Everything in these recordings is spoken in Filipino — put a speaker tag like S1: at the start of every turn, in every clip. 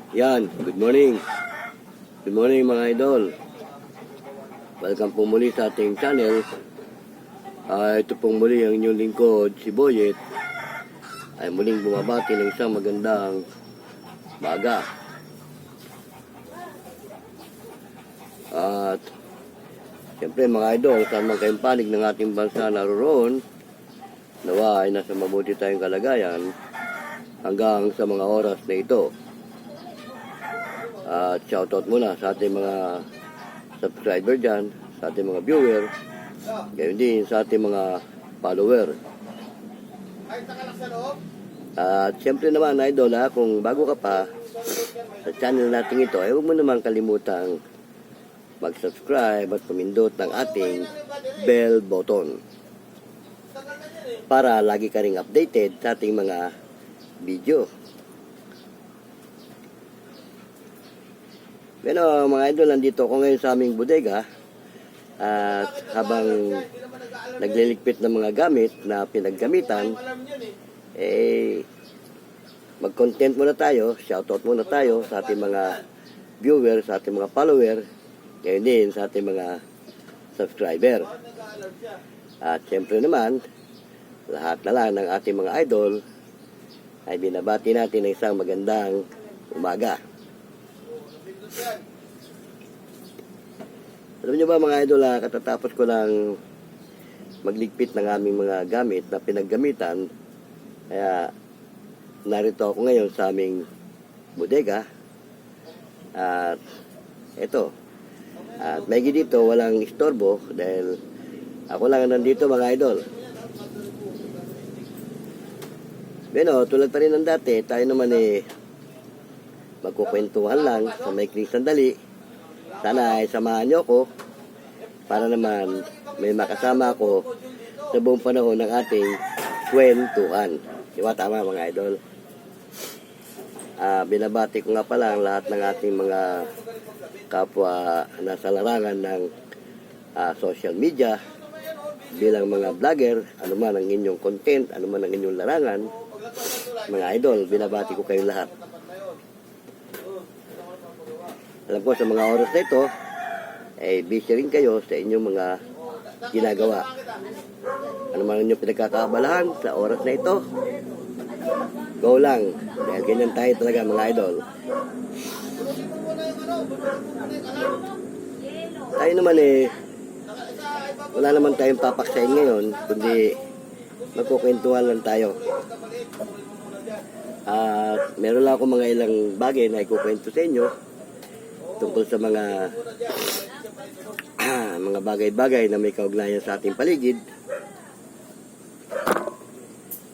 S1: Yan, good morning. Good morning mga idol. Welcome po muli sa ating channel. Ito pong muli ang inyong lingkod, si Boyet. Ay muling bumabati ng isang magandang baga. At siyempre mga idol, saan man kayong panig ng ating bansa naroon, nawa ay nasa mabuti tayong kalagayan hanggang sa mga oras na ito. At shoutout muna sa ating mga subscriber dyan, sa ating mga viewer, gayon din sa ating mga follower. At siyempre naman idol kung bago ka pa sa channel natin ito, ay huwag mo naman kalimutang mag-subscribe at pumindot ng ating bell button para lagi ka ring updated sa ating mga video. Pero mga idol, nandito ako ngayon sa aming bodega at habang nagliligpit ng mga gamit na pinaggamitan, mag-content muna tayo, shoutout muna tayo sa ating mga viewers, sa ating mga follower, ngayon din sa ating mga subscriber. At siyempre naman, lahat na lang ng ating mga idol ay binabati natin ng isang magandang umaga. Alam niyo ba mga idol, katatapos ko lang magligpit ng aming mga gamit na pinaggamitan, kaya narito ako ngayon sa aming bodega. At eto, at may dito walang istorbo dahil ako lang nandito mga idol. Pero tulad pa rin ng dati, tayo naman magkukwentuhan lang sa maikling sandali. Sana ay samahan nyo ko para naman may makasama ako sa buong panahon ng ating kwentuhan. Diba tama mga idol? Binabati ko nga pala ang lahat ng ating mga kapwa nasa larangan ng social media bilang mga vlogger, anuman ang inyong content, anuman ang inyong larangan. Mga idol, binabati ko kayong lahat. Alam ko sa mga oras na ito, busy rin kayo sa inyong mga ginagawa. Ano man inyong pinagkakaabalahan sa oras na ito, go lang. Dahil ganyan tayo talaga mga idol. Tayo naman wala naman tayong papaksain ngayon, kundi magkukwentuhan lang tayo. At meron lang ako mga ilang bagay na ikukwento sa inyo tungkol sa mga mga bagay-bagay na may kaugnayan sa ating paligid,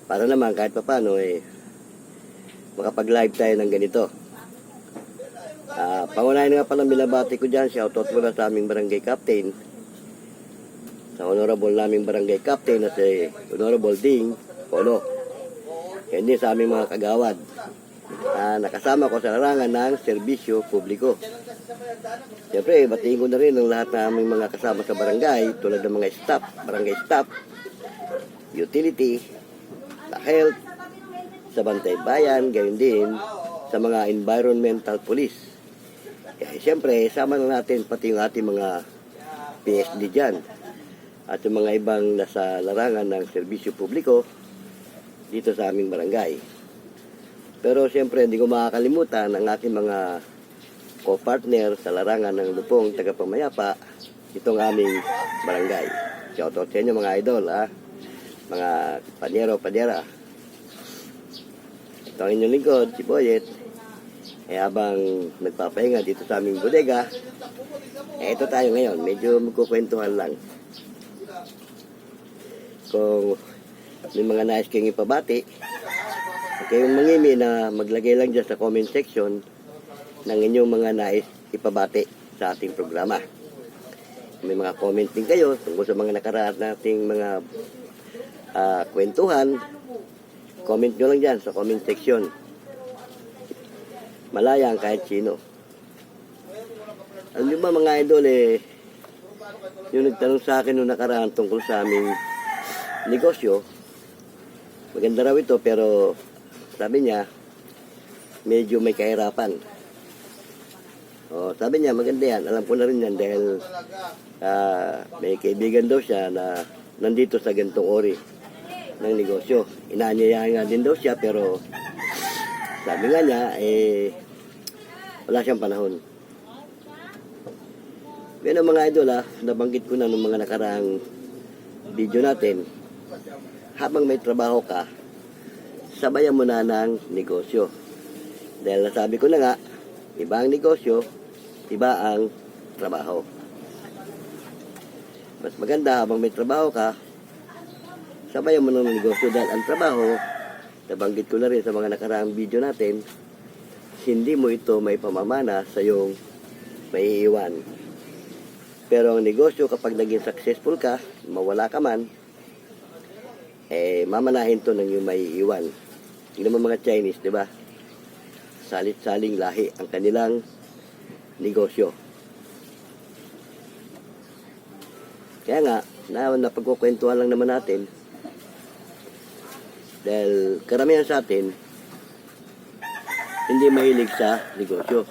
S1: para naman kahit paano makapag-live tayo ng ganito. Pangunahin nga pala binabati ko dyan, shoutout muna sa aming barangay captain, sa honorable naming barangay captain na si Honorable Ding Polo, hindi sa aming mga kagawad. Nakasama ko sa larangan ng serbisyo publiko. Siyempre, batiin ko na rin ang lahat ng aming mga kasama sa barangay, tulad ng mga staff, barangay staff, utility, sa health, sa bantay bayan, gayon din sa mga environmental police. Siyempre, sama na natin pati yung ating mga PSD dyan at yung mga ibang nasa larangan ng serbisyo publiko dito sa aming barangay. Pero siyempre, hindi ko makakalimutan ang ating mga co-partner sa larangan ng Lupong Tagapamayapa, itong aming barangay. Shoutout sa inyo mga idol, mga panyero-panyera. Ito ang inyong lingkod, si Boyet. Habang nagpapahinga dito sa aming bodega, ito tayo ngayon, medyo magkukwentuhan lang. Kung may mga nais kayong ipabati, kayong mangimi na maglagay lang dyan sa comment section ng inyong mga nais ipabati sa ating programa. May mga comment din kayo tungkol sa mga nakaraan nating mga kwentuhan, comment nyo lang dyan sa comment section. Malayang kahit sino. Alam nyo ba mga idol, yung nagtanong sa akin nung nakaraan tungkol sa aming negosyo, maganda raw ito pero sabi niya medyo may kahirapan. Sabi niya, maganda yan. Alam ko na rin yan dahil may kaibigan daw siya na nandito sa gantong ori ng negosyo. Inaanyayahan nga din daw siya pero sabi nga niya, wala siyang panahon. Pero mga idol, nabanggit ko na ng mga nakaraang video natin, habang may trabaho ka, sabayan mo na ng negosyo. Dahil nasabi ko na nga, iba ang negosyo, iba ang trabaho. Mas maganda habang may trabaho ka, sabayan mo ng negosyo dahil ang trabaho, nabanggit ko na rin sa mga nakaraang video natin, hindi mo ito may pamamana sa iyong maiiwan. Pero ang negosyo kapag naging successful ka, mawala ka man, mamanahin to ng iyong maiiwan. Tingnan mo mga Chinese, di ba? Salit-saling lahi ang kanilang negosyo. Kaya nga, napagkukwentuhan lang naman natin dahil karamihan sa atin hindi mahilig sa negosyo.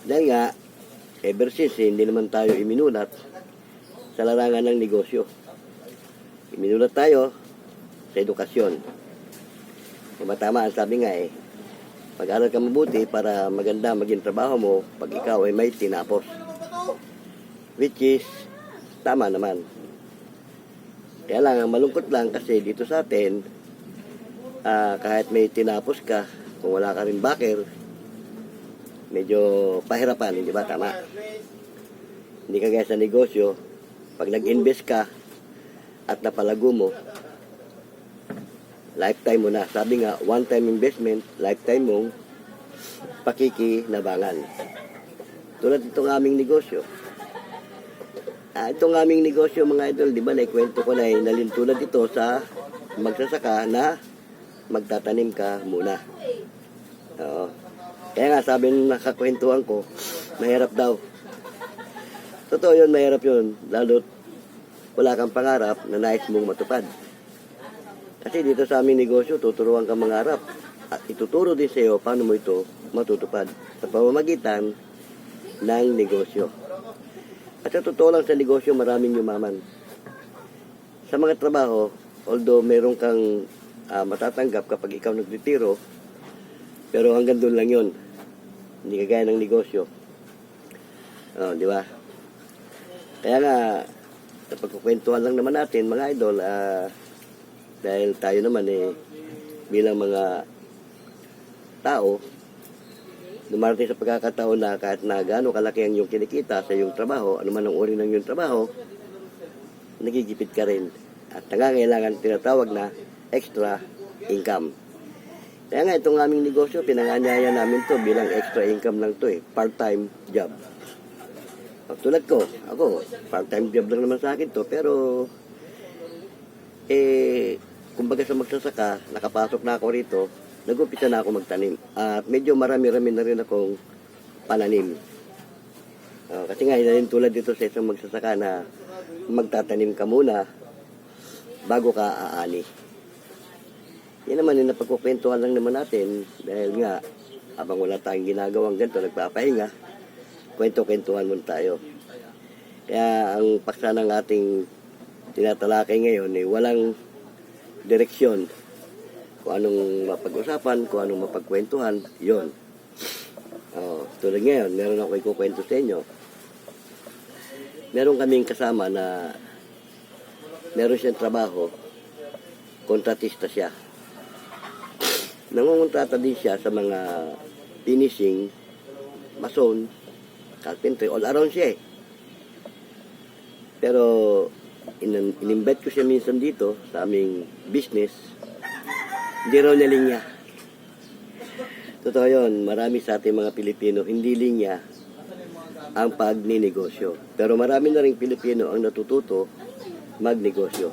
S1: Dahil nga, ever since, hindi naman tayo iminulat sa larangan ng negosyo. Iminulat tayo sa edukasyon. Tama ang sabi nga pag-aral ka mabuti para maganda maging trabaho mo pag ikaw ay may tinapos. Which is, tama naman. Kaya lang, ang malungkot lang kasi dito sa atin, kahit may tinapos ka, kung wala ka rin backer, medyo pahirapan, hindi ba? Tama. Hindi ka gaya sa negosyo, pag nag-invest ka at napalago mo, lifetime mo na. Sabi nga, one-time investment, lifetime mong pakikinabangan. Tulad itong aming negosyo. Itong aming negosyo, mga idol, di ba, naikwento ko na nalintulad ito sa magsasaka na magtatanim ka muna. Kaya nga, sabi nung nakakwentuhan ko, mahirap daw. Totoo yun, mahirap yun. Lalo't wala kang pangarap na nais mong matupad. Kasi dito sa aming negosyo, tuturuan kang mangarap. At ituturo din sa iyo paano mo ito matutupad sa pamamagitan ng negosyo. At sa totoo lang sa negosyo, maraming yumaman. Sa mga trabaho, although meron kang matatanggap kapag ikaw nagretiro, pero hanggang doon lang yun. Hindi kagaya ng negosyo. Di ba? Kaya nga, napagkukwentuhan lang naman natin, mga idol, dahil tayo naman bilang mga tao, dumarating sa pagkakataon na kahit na gaano kalaki ang iyong kinikita sa iyong trabaho, ano man ang uri ng iyong trabaho, nagigipit ka rin. At nangangailangan tinatawag na extra income. Kaya nga itong aming negosyo, pinanganyaya namin to bilang extra income lang to part-time job. Tulad ko, ako, part-time job lang naman sa akin to, pero kumbaga sa magsasaka, nakapasok na ako rito, nag-umpisa na ako magtanim. At medyo marami-rami na rin akong pananim. Kasi nga, tulad dito sa isang magsasaka na magtatanim ka muna bago ka aani. Yan naman yung napagkukwentuhan lang naman natin dahil nga, habang wala tayong ginagawang ganito, nagpapahinga, kwento-kwentuhan muna tayo. Kaya ang paksa ng ating tinatalakay ngayon walang direksyon. Kung anong mapag-usapan, kung anong mapagkwentuhan, yon. Tulad ngayon, meron ako ikukwento sa inyo. Meron kaming kasama na meron siyang trabaho, kontratista siya. Nangungontrata din siya sa mga finishing, mason, carpentry, all around siya Pero in-invite ko siya minsan dito sa aming business, hindi raw niya linya. Totoo yun, marami sa ating mga Pilipino, hindi linya ang pagninegosyo. Pero marami na rin Pilipino ang natututo magnegosyo.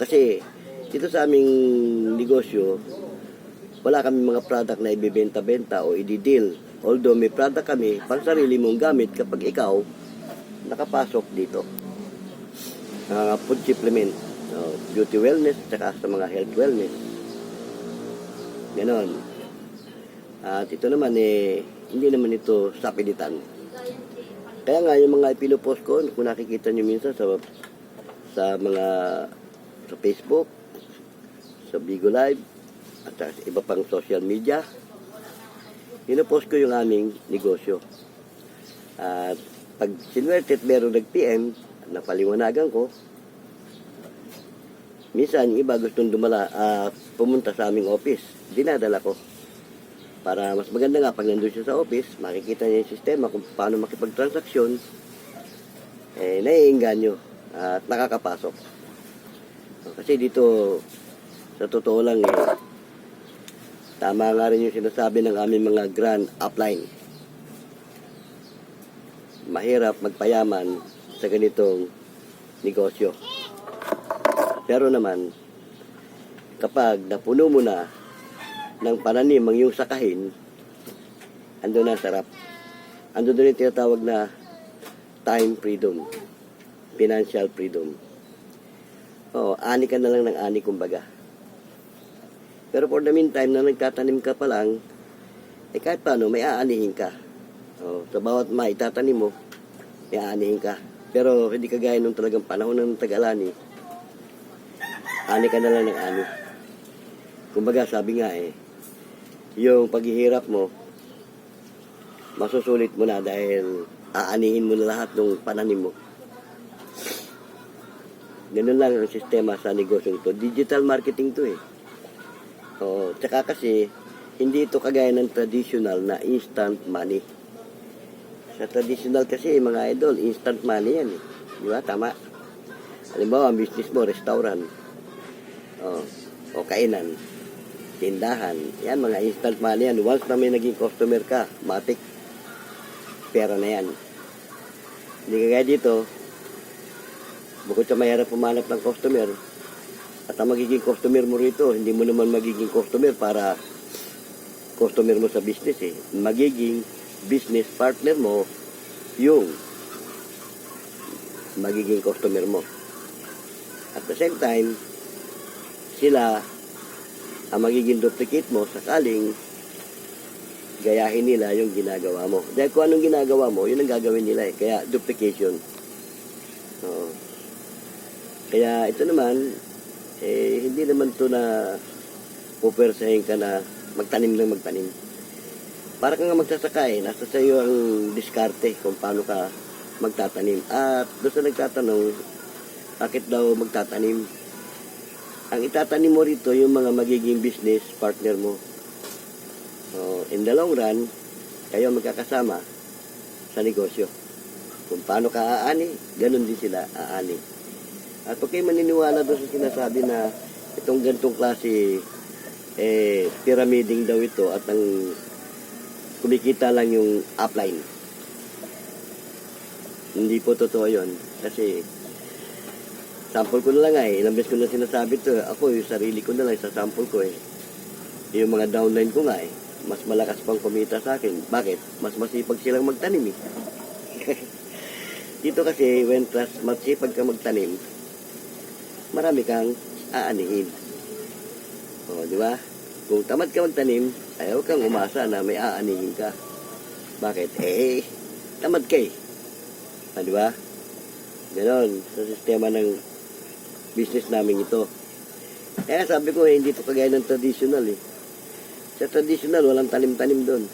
S1: Kasi dito sa aming negosyo, wala kami mga product na ibibenta-benta o i-deal. Although may product kami, pang sarili mong gamit kapag ikaw nakapasok dito. Food supplement, beauty wellness, tsaka sa mga health wellness. Ganon. At ito naman hindi naman ito sapilitan. Kaya nga yung mga ipinupost ko, kung nakikita nyo minsan sa mga sa Facebook, sa Bigo Live, at sa iba pang social media, pinupost ko yung aming negosyo. At pag sinuwerte at meron nag-PM, napaliwanagan ko, minsan yung iba gustong pumunta sa aming office, dinadala ko. Para mas maganda nga pag nandun siya sa office, makikita niya yung sistema kung paano makipagtransaksyon, naiinganyo at nakakapasok. Kasi dito, sa totoo lang tama nga rin yung sinasabi ng aming mga grand upline. Mahirap magpayaman sa ganitong negosyo. Pero naman, kapag napuno mo na ng pananim ang iyong sakahin, andun na sarap. Andun doon yung tinatawag na time freedom, financial freedom. Ani ka na lang ng ani kumbaga. Pero for the meantime na nagtatanim ka pa lang, kahit paano may aanihin ka. Sa bawat maitatanim mo, may aanihin ka. Pero hindi kagaya nung talagang panahon ng tag-alani, ani ka na lang ng ani. Kumbaga sabi nga yung paghihirap mo, masusulit mo na dahil aanihin mo na lahat ng pananim mo. Ganun lang ang sistema sa negosyo ito. Digital marketing to tsaka kasi, hindi ito kagaya ng traditional na instant money. Sa traditional kasi, mga idol, instant money yan Di ba? Tama. Halimbawa, ang business mo, restaurant. O kainan. Tindahan. Yan, mga instant money yan. Once na may naging customer ka, matik. Pera na yan. Hindi kagaya dito, bukod sa mahirap pumanap ng customer, at ang magiging customer mo rito, hindi mo naman magiging customer para customer mo sa business Magiging business partner mo yung magiging customer mo. At the same time, sila ang magiging duplicate mo sakaling gayahin nila yung ginagawa mo. Dahil kung anong ginagawa mo, yun ang gagawin nila Kaya duplication. Kaya ito naman, hindi naman to na pupersahin ka na magtanim lang magtanim. Para kang magsasaka nasa sa iyo ang diskarte kung paano ka magtatanim. At doon sa nagtatanong, bakit daw magtatanim? Ang itatanim mo rito yung mga magiging business partner mo. In the long run, kayo magkakasama sa negosyo. Kung paano ka aani, ganun din sila aani. At kung kayo maniniwala doon sa sinasabi na itong gantong klase pyramiding daw ito at ang kumikita lang yung upline. Hindi po totoo yun. Kasi sample ko na lang ilang beses ko na sinasabi ito. Ako yung sarili ko na lang sa sample ko Yung mga downline ko nga mas malakas pang kumita sa akin. Bakit? Mas masipag silang magtanim Dito kasi when masipag ka magtanim, marami kang aanihin. Di ba? Kung tamad ka magtanim, ayaw kang umasa na may aanihin ka. Bakit? Tamad ka di ba? Ganon, sa sistema ng business namin ito. Kaya sabi ko, hindi ito kagaya ng traditional Sa traditional, walang tanim-tanim doon.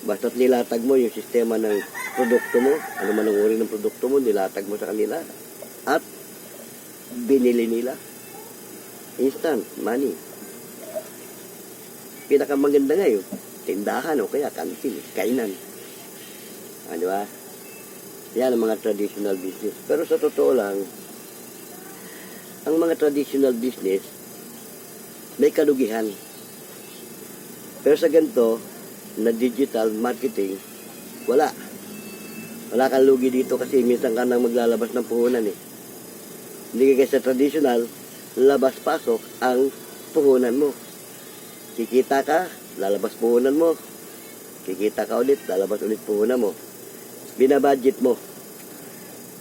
S1: Basta't nilatag mo yung sistema ng produkto mo, ano man ang uri ng produkto mo, nilatag mo sa kanila. At binili nila. Instant money. Pinakamaganda nga tindahan o kaya kantin, kainan. Di ba? Yan ang mga traditional business. Pero sa totoo lang, ang mga traditional business, may kalugihan. Pero sa ganito, na digital marketing, wala. Wala kang lugi dito kasi minsan ka nang maglalabas ng puhunan Hindi kaya sa traditional, labas-pasok ang puhunan mo. Kikita ka, lalabas puhunan mo. Kikita ka ulit, lalabas ulit puhunan mo. Binabudget mo.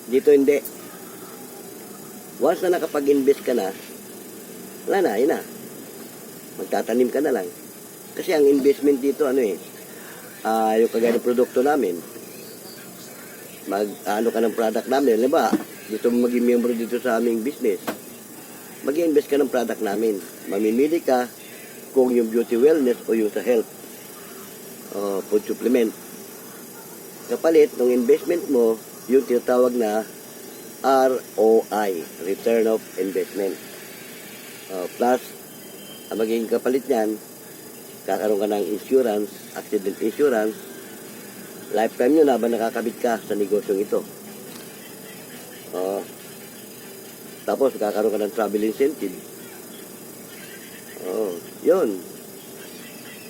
S1: Dito hindi. Once na nakapag-invest ka na, wala na, yun na. Magtatanim ka na lang. Kasi ang investment dito, yung kagaya ng produkto namin, ano ka ng product namin, di ba? Gusto mo maging member dito sa aming business, mag-invest ka ng product namin. Mamimili ka kung yung beauty wellness o yung sa health, food supplement. Kapalit ng investment mo, yung tinatawag na ROI, Return of Investment. Plus, ang magiging kapalit niyan, kakaroon ka ng insurance, accident insurance, lifetime nyo na habang nakakabit ka sa negosyong ito. Tapos, kakaroon ka ng travel incentive. Yun.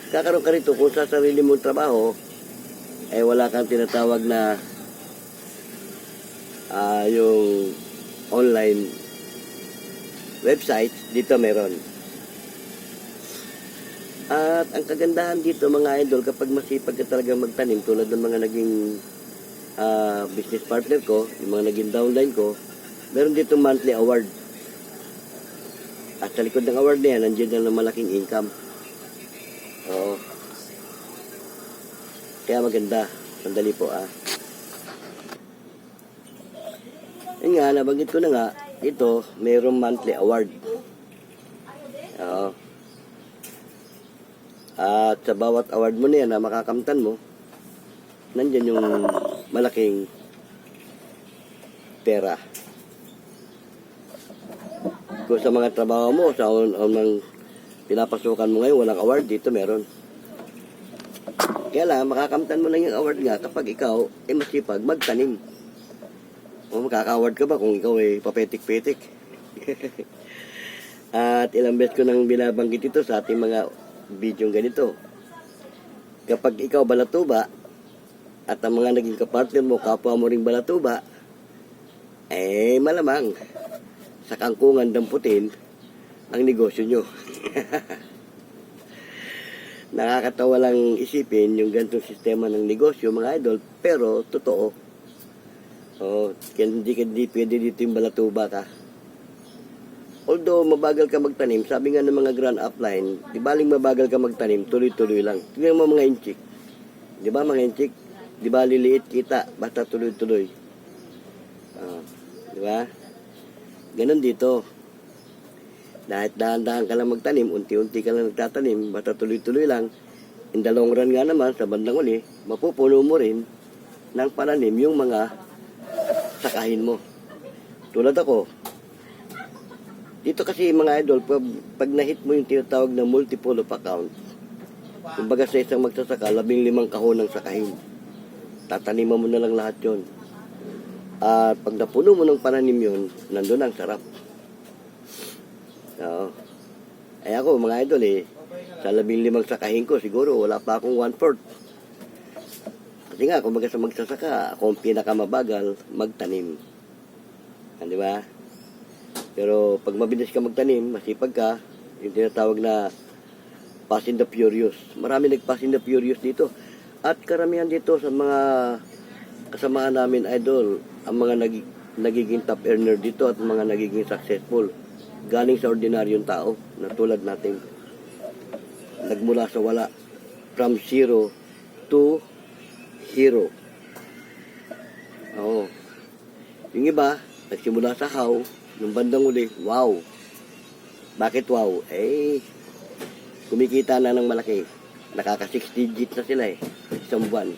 S1: Kakaroon ka rito kung sa sarili mong trabaho, wala kang tinatawag na yung online website, dito meron. At ang kagandahan dito mga idol, kapag masipag ka talaga magtanim, tulad ng mga naging business partner ko, yung mga naging downline ko, meron dito monthly award. At sa likod ng award na yan, nandiyan na malaking income. Kaya maganda. Sandali po Yun nga, nabanggit ko na nga, ito, mayroong monthly award. At sa bawat award mo na yan na makakamtan mo, nandyan yung malaking pera. Kung sa mga trabaho mo, sa unang pinapasukan mo ngayon, walang award, dito meron. Kaya lang, makakamtan mo lang yung award nga kapag ikaw masipag magtanim. Makaka-award ka ba kung ikaw papetik-petik? At ilang beses ko nang binabanggit ito sa ating mga video ganito. Kapag ikaw balatuba, at ang mga naging kapartner mo, kapwa mo ring balatuba, malamang sa kangkungan damputin ang negosyo nyo. Nakakatawa lang isipin yung ganitong sistema ng negosyo, mga idol, pero totoo. Kaya hindi pwede dito yung balatuba ka. Although mabagal ka magtanim, sabi nga ng mga grand upline, di baling mabagal ka magtanim, tuloy-tuloy lang. Tingnan mo mga inchik. Di ba mga inchik? Di ba liliit kita, basta tuloy-tuloy. Di ba? Ganon dito. Dahil dahan-dahan ka lang magtanim, unti-unti ka lang nagtatanim, basta tuloy-tuloy lang. In the long run nga naman, sa bandang uli, mapupuno mo rin ng pananim yung mga sakahin mo. Tulad ako, dito kasi mga idol, pag na-hit mo yung tinatawag na multiple of account, kumbaga sa isang magsasaka, 15 kahon ng sakahin. Tataniman mo na lang lahat yon. At pag napuno mo ng pananim yun, nandun ang sarap. Ako mga idol sa 15 sakahin ko, siguro wala pa akong 1/4. Kasi nga, kumbaga sa magsasaka, ako ang pinakamabagal magtanim. Di ba? Pero pag mabilis ka magtanim, masipag ka, yung tinatawag na Fast and the Furious. Marami nag-Fast and the Furious dito. At karamihan dito sa mga kasamahan namin idol, ang mga nagiging top earner dito at mga nagiging successful. Galing sa ordinaryong tao na tulad natin. Nagmula sa wala. From zero to hero. Yung iba, nagsimula sa how, nung bandang uli, wow. Bakit wow? Kumikita na ng malaki. Nakaka 6 digits na sila isang buwan.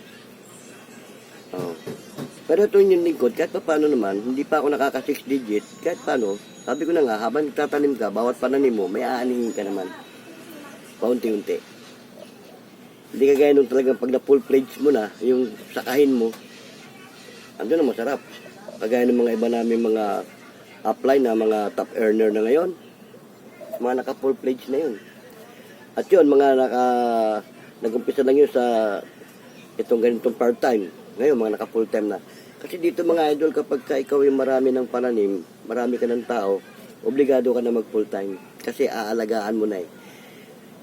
S1: Pero ito yung lingkod, kahit pa paano naman, hindi pa ako nakaka 6 digits, kahit paano, sabi ko na nga, habang nagtatanim ka, bawat pananim mo, may aanihin ka naman. Paunti-unti. Hindi ka gaya nung talagang pag na full pledge mo na, yung sakahin mo, ando na masarap. Kagaya ng mga iba namin mga upline na mga top earner na ngayon, mga naka full pledge na yun. At yun, mga nag-umpisa lang yun sa itong ganitong part-time. Ngayon, mga naka full time na. Kasi dito mga idol, kapag ikaw yung marami ng pananim, marami ka ng tao, obligado ka na mag full time. Kasi aalagaan mo na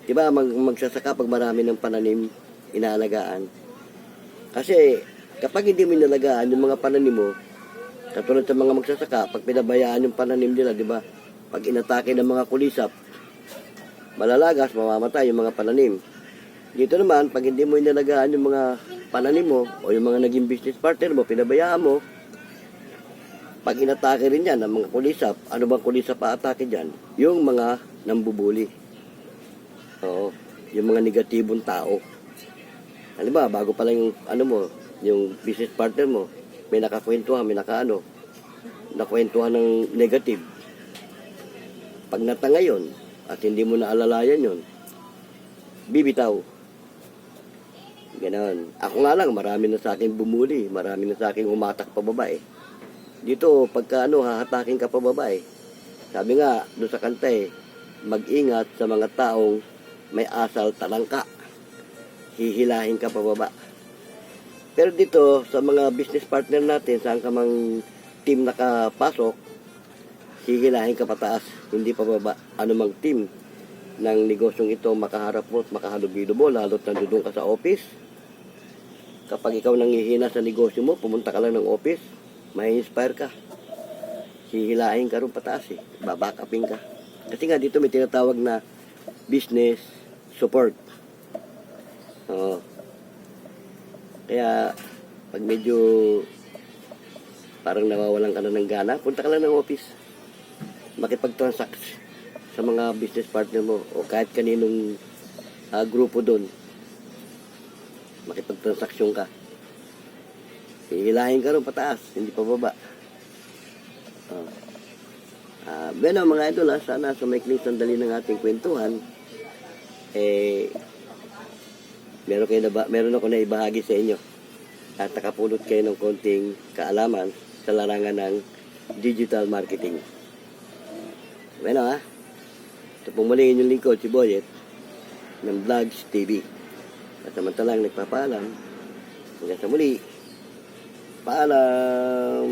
S1: Diba, magsasaka pag marami ng pananim, inaalagaan. Kasi kapag hindi mo inalagaan yung mga pananim mo, katulad sa mga magsasaka, pag pinabayaan yung pananim nila, diba, pag inatake ng mga kulisap, malalagas, mamamatay yung mga pananim. Dito naman, pag hindi mo inalagaan yung mga pananim mo o yung mga naging business partner mo, pinabayaan mo, pag inatake rin yan ng mga kulisap, ano bang kulisap pa-atake dyan? Yung mga nambubuli. Oo, yung mga negatibong tao. Halimbawa, bago pa lang yung, ano mo, yung business partner mo, may nakakwentuhan, may nakwentuhan ng negative. Pag natanga yun, at hindi mo naalalayan yun, bibitaw. Ganon. Ako nga lang, marami na sa akin bumuli, marami na sa akin umatak pa babae. Dito, pagka hahatakin ka pa babae. Sabi nga, doon sa kanta mag-ingat sa mga taong may asal talangka. Hihilahin ka pa baba. Pero dito, sa mga business partner natin, saan ka mang team nakapasok, hihilahin ka pataas, hindi pa baba. Ano mang team ng negosyong ito makaharap mo at makahalubilo mo, lalo't nandun ka sa office. Kapag ikaw nanghihina sa negosyo mo, pumunta ka lang ng office, may inspire ka. Hihilahin ka rin pataas babakapin ka. Kasi nga dito may tinatawag na business support. Oo. Kaya, pag medyo parang nawawalan ka na ng gana, punta ka lang ng office. Makipag-transact sa mga business partner mo o kahit kaninong grupo doon. Makipag-transaksyon ka. Hihilahin ka rin pataas, hindi pa baba. Bueno mga idol, sana sa maikling sandali ng ating kwentuhan, meron ako na ibahagi sa inyo at nakapulot kayo ng konting kaalaman sa larangan ng digital marketing. Bueno ito pong muli inyong lingkod, si Boyet ng Vlogs TV. At samantalang nagpapaalam, hanggang sa muli, paalam!